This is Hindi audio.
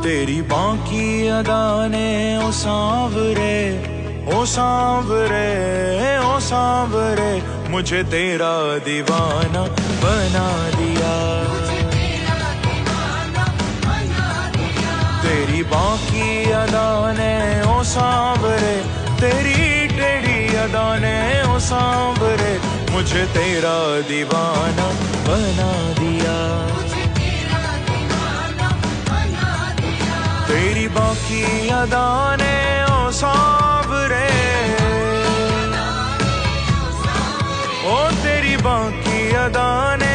तेरी बाकी अदा ने ओ सांवरे, ओ सांवरे, ओ सांवरे, मुझे तेरा दीवाना बना दिया। तेरी बाकी अदा ने ओ सांवरे, तेरी टेढ़ी अदा ने ओ सांवरे, मुझे तेरा दीवाना बना दिया। तेरी बाकी अदा ने ओ सांवरे, ओ तेरी बाकी अदा ने